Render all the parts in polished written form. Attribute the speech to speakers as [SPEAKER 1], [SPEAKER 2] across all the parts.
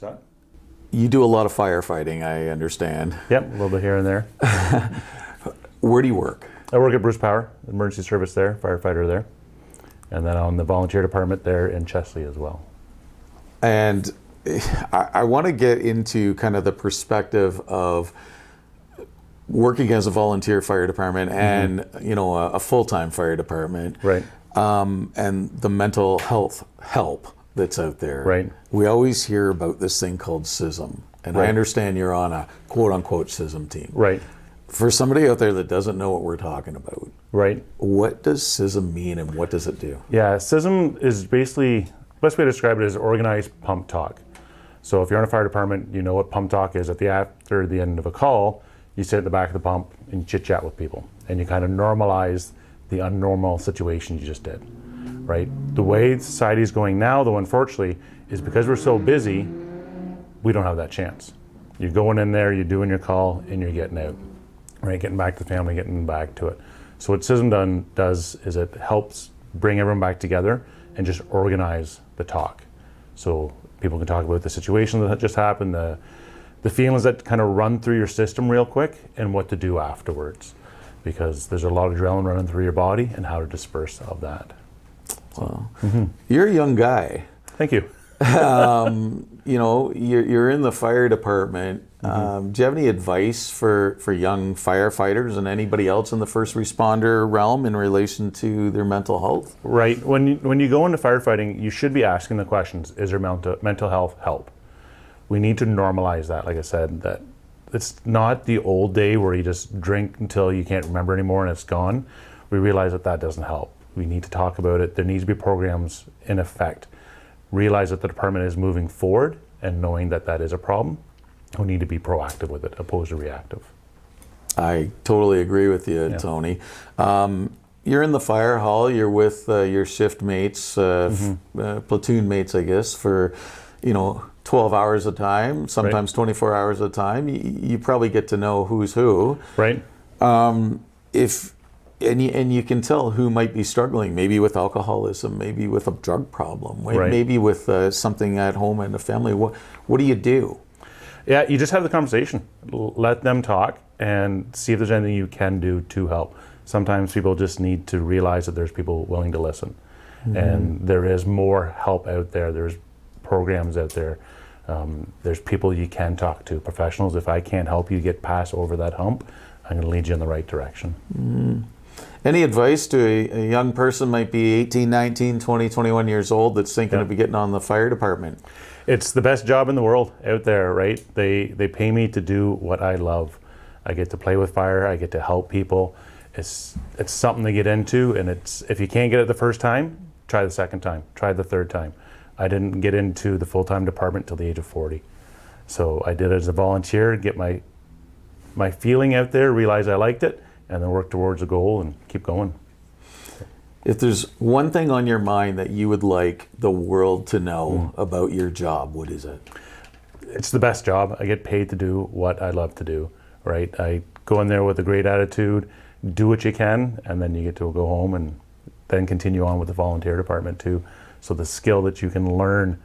[SPEAKER 1] Scott.
[SPEAKER 2] You do a lot of firefighting, I understand.
[SPEAKER 1] Yep, a little bit here and there.
[SPEAKER 2] Where do you work?
[SPEAKER 1] I work at Bruce Power, emergency service there, firefighter there. And then on the volunteer department there in Chesley as well.
[SPEAKER 2] And I want to get into kind of the perspective of working as a volunteer fire department and, you know, a full-time fire department.
[SPEAKER 1] Right.
[SPEAKER 2] And the mental health help that's out there.
[SPEAKER 1] Right.
[SPEAKER 2] We always hear about this thing called CISM. And I understand you're on a quote-unquote CISM team.
[SPEAKER 1] Right.
[SPEAKER 2] For somebody out there that doesn't know what we're talking about,
[SPEAKER 1] right.
[SPEAKER 2] What does CISM mean and what does it do?
[SPEAKER 1] Yeah, CISM is basically, the best way to describe it is organized pump talk. So if you're in a fire department, you know what pump talk is. After the end of a call, you sit at the back of the pump and you chit chat with people. And you kind of normalize the unnormal situation you just did, right? The way society is going now, though, unfortunately, is because we're so busy, we don't have that chance. You're going in there, you're doing your call, and you're getting out. Right, getting back to the family, getting back to it. So what CISM does is it helps bring everyone back together and just organize the talk. So people can talk about the situation that just happened, the feelings that kind of run through your system real quick, and what to do afterwards. Because there's a lot of adrenaline running through your body and how to disperse of that.
[SPEAKER 2] Wow. You're a young guy.
[SPEAKER 1] Thank you.
[SPEAKER 2] You know, you're in the fire department. Do you have any advice for young firefighters and anybody else in the first responder realm in relation to their mental health?
[SPEAKER 1] Right. When you go into firefighting, you should be asking the questions, is there mental health help? We need to normalize that, like I said, that it's not the old day where you just drink until you can't remember anymore and it's gone. We realize that doesn't help. We need to talk about it. There needs to be programs in effect. Realize that the department is moving forward and knowing that is a problem. We need to be proactive with it, opposed to reactive.
[SPEAKER 2] I totally agree with you, Tony. You're in the fire hall. You're with your shift mates, platoon mates, I guess, for 12 hours at a time, sometimes 24 hours at a time. You probably get to know who's who.
[SPEAKER 1] Right.
[SPEAKER 2] And you can tell who might be struggling, maybe with alcoholism, maybe with a drug problem, maybe with something at home in the family. What do you do?
[SPEAKER 1] Yeah, you just have the conversation. Let them talk and see if there's anything you can do to help. Sometimes people just need to realize that there's people willing to listen. And there is more help out there. There's programs out there. There's people you can talk to, professionals. If I can't help you get past over that hump, I'm going to lead you in the right direction.
[SPEAKER 2] Any advice to a young person, might be 18, 19, 20, 21 years old, that's thinking of getting on the fire department?
[SPEAKER 1] It's the best job in the world out there, right? They pay me to do what I love. I get to play with fire. I get to help people. It's something to get into, and if you can't get it the first time, try the second time, try the third time. I didn't get into the full-time department till the age of 40. So I did it as a volunteer, get my feeling out there, realize I liked it, and then work towards a goal and keep going.
[SPEAKER 2] If there's one thing on your mind that you would like the world to know about your job, what is it?
[SPEAKER 1] It's the best job. I get paid to do what I love to do, right? I go in there with a great attitude, do what you can, and then you get to go home and then continue on with the volunteer department too. So the skill that you can learn,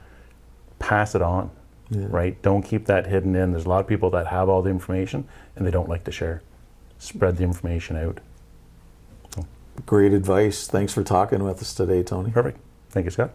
[SPEAKER 1] pass it on, right? Don't keep that hidden in. There's a lot of people that have all the information and they don't like to share. Spread the information out.
[SPEAKER 2] Great advice. Thanks for talking with us today, Tony.
[SPEAKER 1] Perfect. Thank you, Scott.